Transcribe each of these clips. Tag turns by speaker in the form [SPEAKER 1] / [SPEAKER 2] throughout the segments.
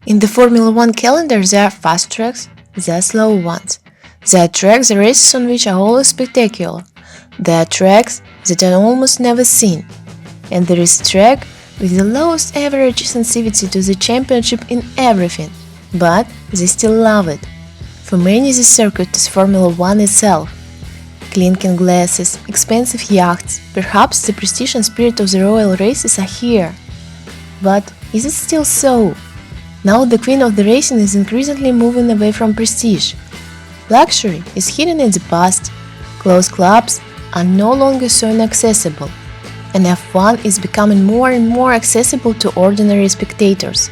[SPEAKER 1] In the Formula One calendar, there are fast tracks, there are slow ones. There are tracks, the races on which are always spectacular. There are tracks that are almost never seen. And there is a track with the lowest average sensitivity to the championship in everything, but they still love it. For many, the circuit is Formula One itself. Clinking glasses, expensive yachts, perhaps the prestige and spirit of the royal races are here. But is it still so? Now the queen of the racing is increasingly moving away from prestige. Luxury is hidden in the past, close clubs are no longer so inaccessible, and F1 is becoming more and more accessible to ordinary spectators.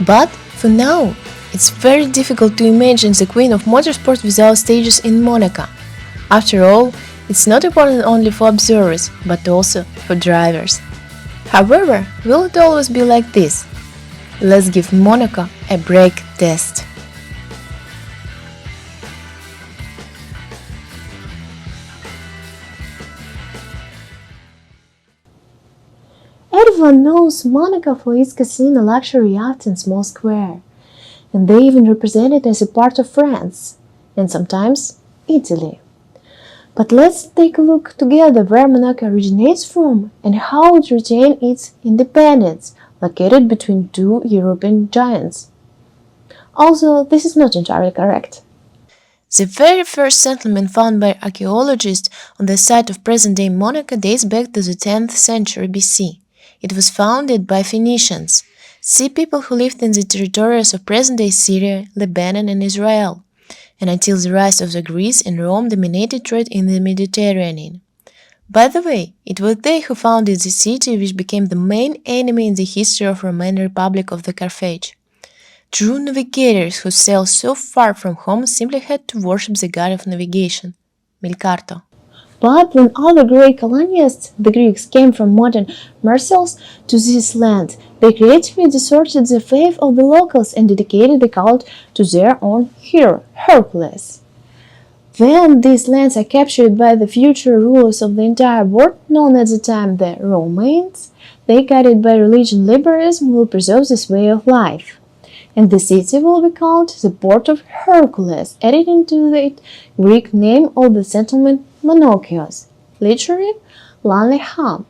[SPEAKER 1] But for now, it's very difficult to imagine the queen of motorsport without stages in Monaco. After all, it's not important only for observers, but also for drivers. However, will it always be like this? Let's give Monaco a brake test. Everyone knows Monaco for its casino luxury yachts and small square, and they even represent it as a part of France, and sometimes Italy. But let's take a look together where Monaco originates from and how it retained its independence, located between two European giants. Also, this is not entirely correct. The very first settlement found by archaeologists on the site of present-day Monaco dates back to the 10th century BC. It was founded by Phoenicians, sea people who lived in the territories of present-day Syria, Lebanon, and Israel, and until the rise of the Greece and Rome dominated trade in the Mediterranean. By the way, it was they who founded the city which became the main enemy in the history of Roman Republic of the Carthage. True navigators who sailed so far from home simply had to worship the god of navigation, Melkarto. But when other great colonists, the Greeks, came from modern Marseilles to this land, they creatively distorted the faith of the locals and dedicated the cult to their own hero, Hercules. When these lands are captured by the future rulers of the entire world, known at the time the Romans, they, guided by religion liberalism, will preserve this way of life. And the city will be called the Port of Hercules, added into the Greek name of the settlement Monakios, literally lonely home.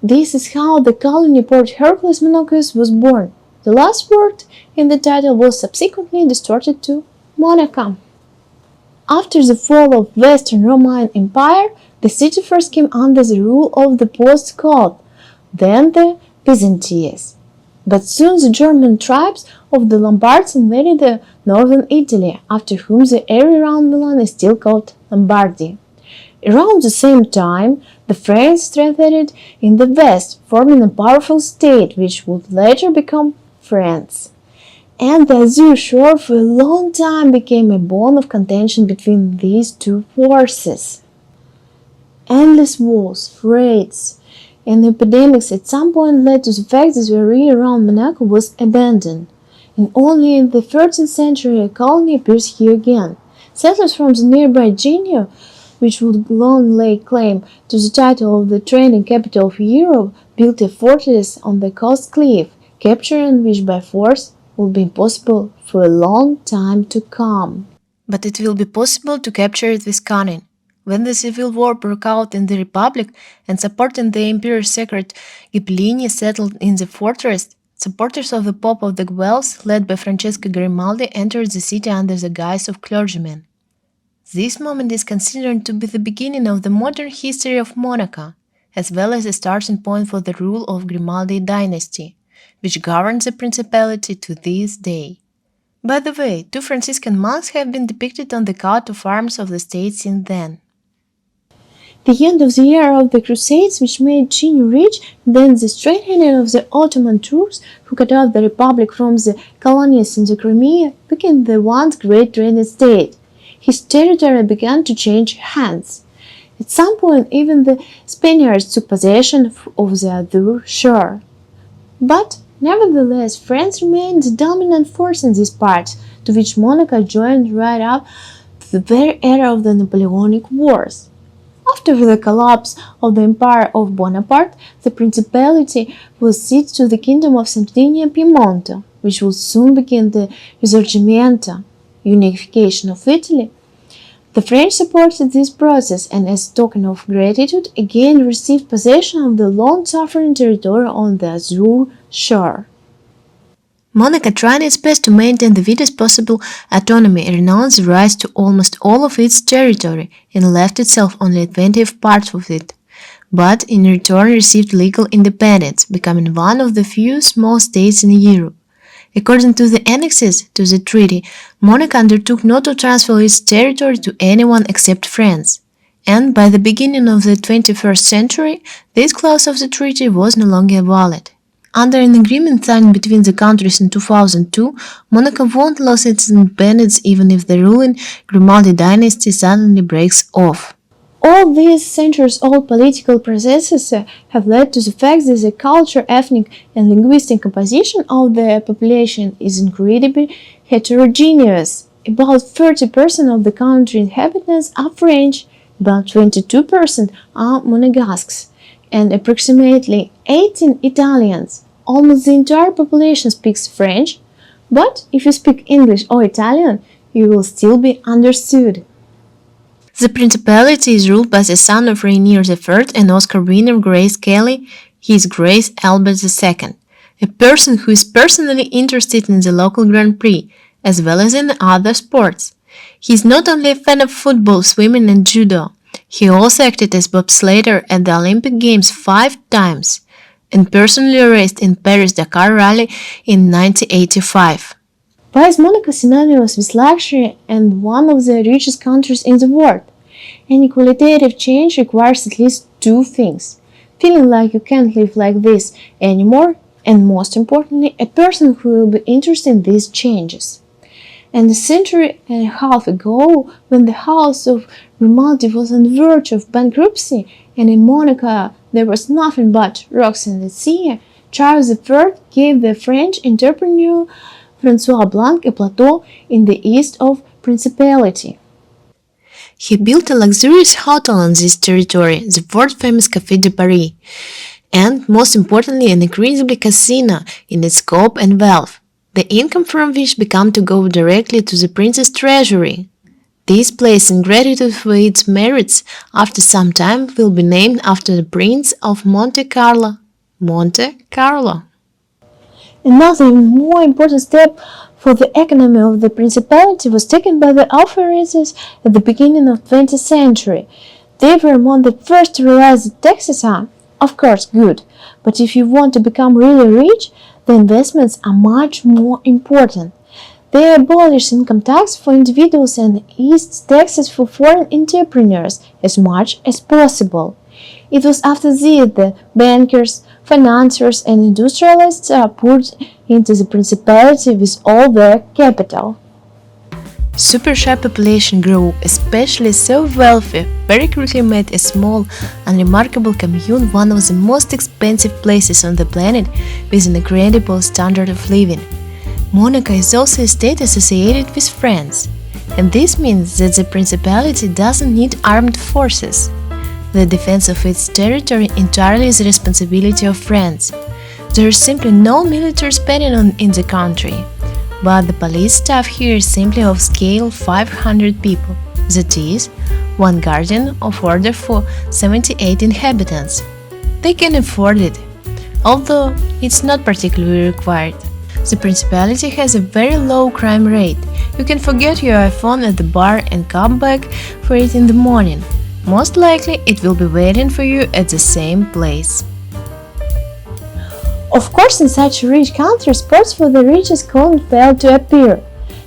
[SPEAKER 1] This is how the colony Port Hercules Monakios was born. The last word in the title was subsequently distorted to Monaco. After the fall of Western Roman Empire, the city first came under the rule of the post-Goths, then the Byzantines. But soon the German tribes of the Lombards invaded the northern Italy, after whom the area around Milan is still called Lombardy. Around the same time, the Franks strengthened it in the west, forming a powerful state which would later become France. And the Azure shore for a long time became a bone of contention between these two forces. Endless wars, raids, and epidemics at some point led to the fact that the area around Monaco was abandoned, and only in the 13th century a colony appears here again. Settlers from the nearby Genoa, which would long lay claim to the title of the trading capital of Europe, built a fortress on the coast cliff, capturing which by force will be impossible for a long time to come. But it will be possible to capture it with cunning. When the civil war broke out in the Republic and supporting the emperor's secret Ghibellini settled in the fortress, supporters of the Pope of the Guelphs, led by Francesco Garibaldi, entered the city under the guise of clergymen. This moment is considered to be the beginning of the modern history of Monaco, as well as a starting point for the rule of Grimaldi dynasty, which governs the principality to this day. By the way, two Franciscan monks have been depicted on the coat of arms of the state since then. The end of the era of the Crusades, which made Genoa rich, then the straight-handed of the Ottoman Turks, who cut off the Republic from the colonies in the Crimea, became the once great trading state. His territory began to change hands. At some point, even the Spaniards took possession of the Azure shore. But, nevertheless, France remained the dominant force in these parts, to which Monaco joined right up to the very era of the Napoleonic Wars. After the collapse of the Empire of Bonaparte, the principality was ceded to the Kingdom of Sardinia-Piemonte, which will soon begin the Risorgimento, unification of Italy. The French supported this process and, as token of gratitude, again received possession of the long-suffering territory on the Azure shore. Monaco tried its best to maintain the widest possible autonomy, renounced the rights to almost all of its territory, and left itself only 20th part of it, but in return received legal independence, becoming one of the few small states in Europe. According to the annexes to the treaty, Monaco undertook not to transfer its territory to anyone except France, and by the beginning of the 21st century, this clause of the treaty was no longer valid. Under an agreement signed between the countries in 2002, Monaco won't lose its independence even if the ruling Grimaldi dynasty suddenly breaks off. All these centuries-old political processes have led to the fact that the culture, ethnic and linguistic composition of the population is incredibly heterogeneous. About 30% of the country's inhabitants are French, about 22% are Monegasques, and approximately 18 Italians. Almost the entire population speaks French, but if you speak English or Italian, you will still be understood. The Principality is ruled by the son of Rainier III and Oscar winner Grace Kelly, His Grace Albert II, a person who is personally interested in the local Grand Prix, as well as in other sports. He is not only a fan of football, swimming and judo, he also acted as bobsledder at the Olympic Games 5 times, and personally raced in Paris-Dakar Rally in 1985. Why is Monaco synonymous with luxury and one of the richest countries in the world? Any qualitative change requires at least two things: feeling like you can't live like this anymore, and most importantly, a person who will be interested in these changes. And a century and a half ago, when the house of Grimaldi was on the verge of bankruptcy, and in Monaco there was nothing but rocks and the sea, Charles III gave the French entrepreneur François Blanc a plateau in the east of Principality. He built a luxurious hotel on this territory, the world-famous Café de Paris, and, most importantly, an incredibly casino in its scope and wealth, the income from which began to go directly to the prince's treasury. This place, in gratitude for its merits, after some time will be named after the Prince of Monte Carlo. Monte Carlo. Another more important step for the economy of the Principality was taken by the authorities at the beginning of the 20th century. They were among the first to realize that taxes are, of course, good, but if you want to become really rich, the investments are much more important. They abolished income tax for individuals and eased taxes for foreign entrepreneurs as much as possible. It was after this the bankers, financiers and industrialists poured into the Principality with all their capital. Super shy population grew, especially so wealthy, very quickly made a small, unremarkable commune one of the most expensive places on the planet with an incredible standard of living. Monaco is also a state associated with France, and this means that the Principality doesn't need armed forces. The defense of its territory entirely is the responsibility of France. There is simply no military spending in the country, but the police staff here is simply of scale 500 people, that is, one guardian of order for 78 inhabitants. They can afford it, although it's not particularly required. The Principality has a very low crime rate. You can forget your iPhone at the bar and come back for it in the morning. Most likely, it will be waiting for you at the same place. Of course, in such a rich country, sports for the richest couldn't fail to appear.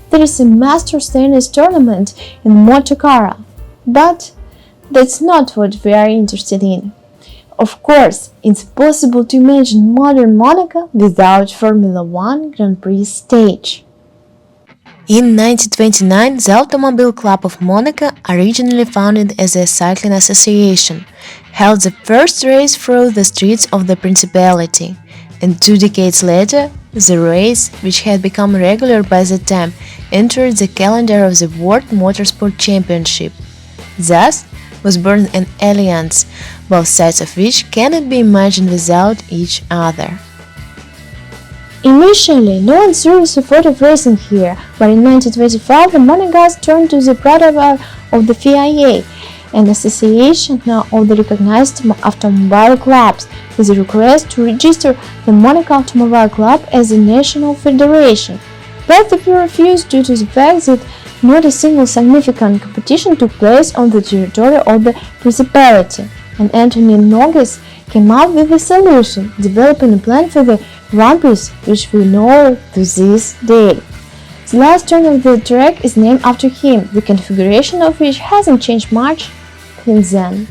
[SPEAKER 1] There is a Masters tennis tournament in Monte Carlo, but that's not what we are interested in. Of course, it's possible to imagine modern Monaco without Formula One Grand Prix stage. In 1929, the Automobile Club of Monaco, originally founded as a cycling association, held the first race through the streets of the Principality, and 2 decades later, the race, which had become regular by that time, entered the calendar of the World Motorsport Championship. Thus was born an alliance, both sides of which cannot be imagined without each other. Initially, no one seriously thought of racing here, but in 1925 the Monegasque turned to the protocol of the FIA, an association of the recognized automobile clubs, with a request to register the Monaco Automobile Club as a national federation. But the few refused due to the fact that not a single significant competition took place on the territory of the Principality, and Anthony Nogues came up with a solution, developing a plan for the Grand Prix, which we know to this day. The last turn of the track is named after him, the configuration of which hasn't changed much since then.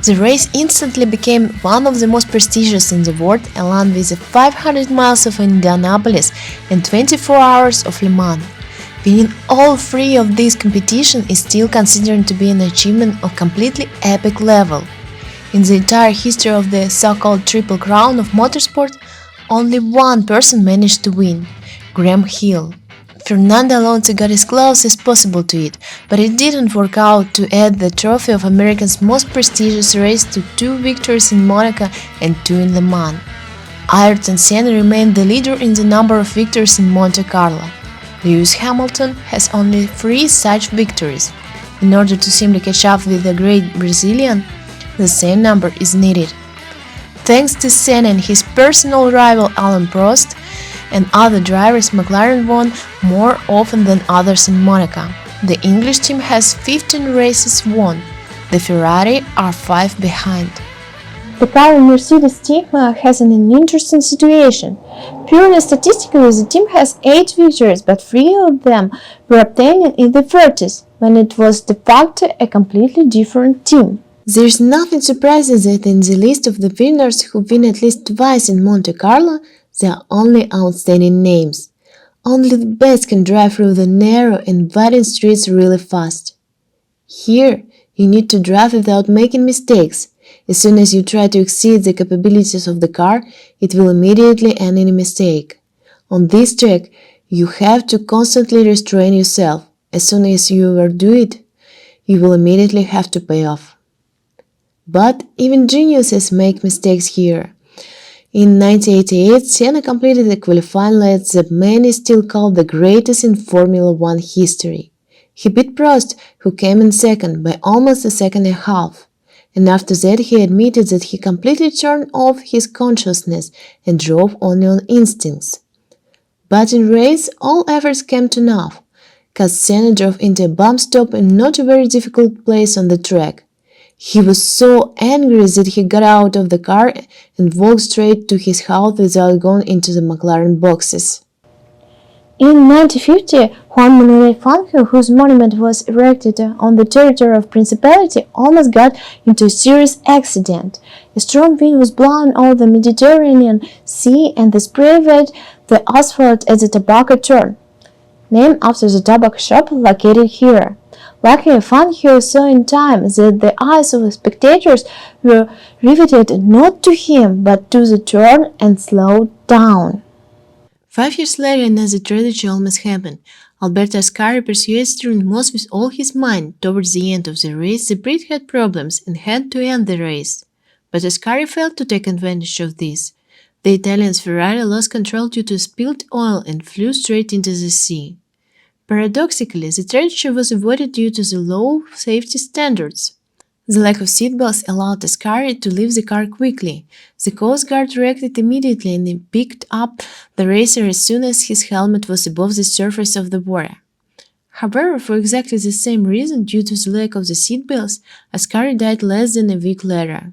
[SPEAKER 1] The race instantly became one of the most prestigious in the world, along with the 500 miles of Indianapolis and 24 hours of Le Mans. Winning all three of these competitions is still considered to be an achievement of completely epic level. In the entire history of the so-called Triple Crown of motorsport, only one person managed to win – Graham Hill. Fernando Alonso got as close as possible to it, but it didn't work out to add the trophy of America's most prestigious race to 2 victories in Monaco and 2 in Le Mans. Ayrton Senna remained the leader in the number of victories in Monte Carlo. Lewis Hamilton has only 3 such victories. In order to simply catch up with the great Brazilian, the same number is needed. Thanks to Senna and his personal rival Alain Prost and other drivers, McLaren won more often than others in Monaco. The English team has 15 races won. The Ferrari are 5 behind. The current Mercedes team has an interesting situation. Purely statistically, the team has 8 victories, but 3 of them were obtained in the 30s, when it was de facto a completely different team. There's nothing surprising that in the list of the winners who win at least twice in Monte Carlo, there are only outstanding names. Only the best can drive through the narrow and winding streets really fast. Here, you need to drive without making mistakes. As soon as you try to exceed the capabilities of the car, it will immediately end in a mistake. On this track, you have to constantly restrain yourself. As soon as you overdo it, you will immediately have to pay off. But even geniuses make mistakes here. In 1988, Senna completed a qualifying lap that many still call the greatest in Formula One history. He beat Prost, who came in second, by almost a second and a half. And after that he admitted that he completely turned off his consciousness and drove only on instincts. But in race, all efforts came to naught, cause Senna drove into a bump stop in not a very difficult place on the track. He was so angry that he got out of the car and walked straight to his house without going into the McLaren boxes. In 1950, Juan Manuel Fangio, whose monument was erected on the territory of Principality, almost got into a serious accident. A strong wind was blowing over the Mediterranean Sea and the spray wet the asphalt at the tobacco turn, named after the tobacco shop located here. Luckily, Fangio saw in time that the eyes of the spectators were riveted not to him but to the turn and slowed down. 5 years later, another tragedy almost happened. Alberto Ascari pursued Sturm Moss with all his might. Towards the end of the race, the Brit had problems and had to end the race. But Ascari failed to take advantage of this. The Italian's Ferrari lost control due to spilled oil and flew straight into the sea. Paradoxically, the tragedy was avoided due to the low safety standards. The lack of seatbelts allowed Ascari to leave the car quickly. The Coast Guard reacted immediately and picked up the racer as soon as his helmet was above the surface of the water. However, for exactly the same reason, due to the lack of the seatbelts, Ascari died less than a week later.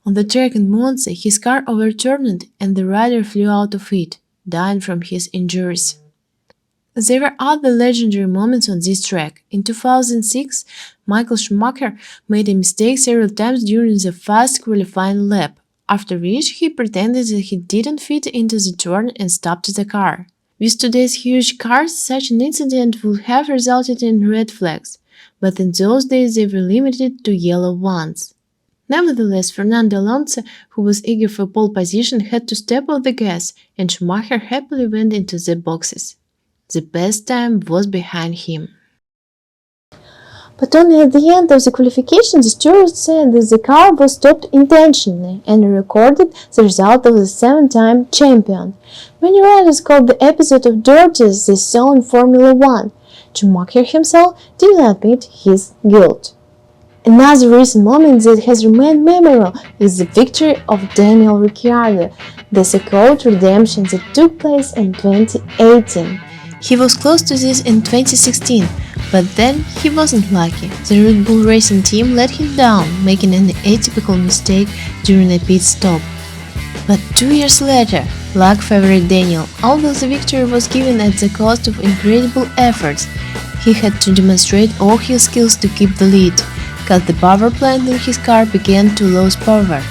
[SPEAKER 1] On the track in Monza, his car overturned and the rider flew out of it, dying from his injuries. There were other legendary moments on this track. In 2006, Michael Shumacher made a mistake several times during the fast qualifying lap, after which he pretended that he didn't fit into the turn and stopped the car. With today's huge cars, such an incident would have resulted in red flags, but in those days they were limited to yellow ones. Nevertheless, Fernando Alonso, who was eager for pole position, had to step off the gas, and Schumacher happily went into the boxes. The best time was behind him. But only at the end of the qualification, the steward said that the car was stopped intentionally and recorded the result of the 7-time champion. Many writers called the episode of dirties they saw in Formula One. Shumacher himself did not admit his guilt. Another recent moment that has remained memorable is the victory of Daniel Ricciardo, the so-called redemption that took place in 2018. He was close to this in 2016, but then he wasn't lucky. The Red Bull Racing team let him down, making an atypical mistake during a pit stop. But 2 years later, luck favored Daniel. Although the victory was given at the cost of incredible efforts, he had to demonstrate all his skills to keep the lead, because the power plant in his car began to lose power,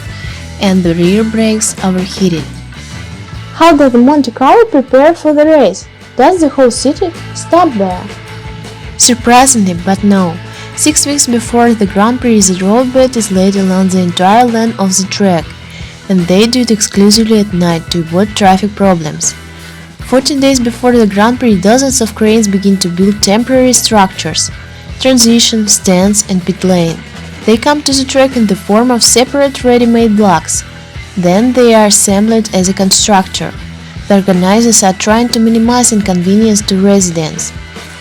[SPEAKER 1] and the rear brakes overheated. How does the Monte Carlo prepare for the race? Does the whole city stop there? Surprisingly, but no. 6 weeks before the Grand Prix, the roadbed is laid along the entire length of the track, and they do it exclusively at night to avoid traffic problems. 14 days before the Grand Prix, dozens of cranes begin to build temporary structures, transition, stands, and pit lane. They come to the track in the form of separate ready-made blocks. Then they are assembled as a constructor. The organizers are trying to minimize inconvenience to residents.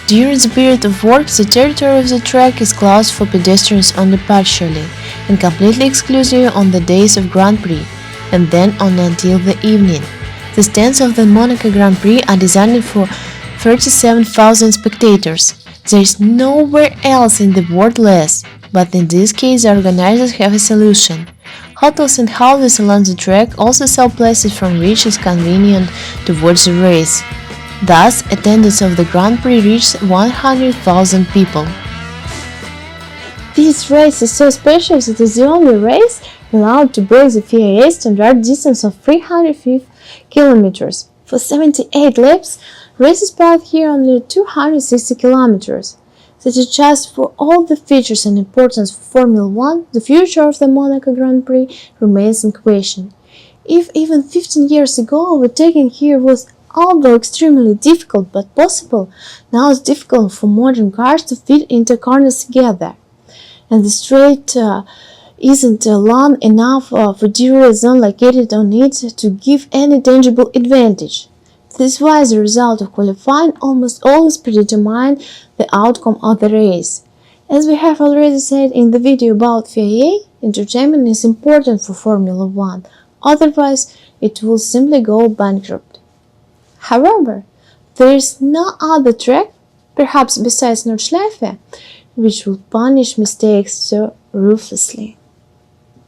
[SPEAKER 1] During the period of work, the territory of the track is closed for pedestrians only partially, and completely exclusive on the days of Grand Prix, and then on until the evening. The stands of the Monaco Grand Prix are designed for 37,000 spectators. There is nowhere else in the world less, but in this case the organizers have a solution. Hotels and houses along the track also sell places from which is convenient to watch the race. Thus, attendance of the Grand Prix reached 100,000 people. This race is so special that it is the only race allowed to break the FIA standard distance of 350 kilometers. For 78 laps, races pass here only 260 kilometers. That is just for all the features and importance for Formula One, the future of the Monaco Grand Prix remains in question. If even 15 years ago overtaking here was although extremely difficult but possible, now it's difficult for modern cars to fit into corners together. And the straight isn't long enough for zero zone located on it to give any tangible advantage. This is why the result of qualifying almost always predetermines the outcome of the race. As we have already said in the video about FIA, entertainment is important for Formula One, otherwise it will simply go bankrupt. However, there is no other track, perhaps besides Nordschleife, which will punish mistakes so ruthlessly.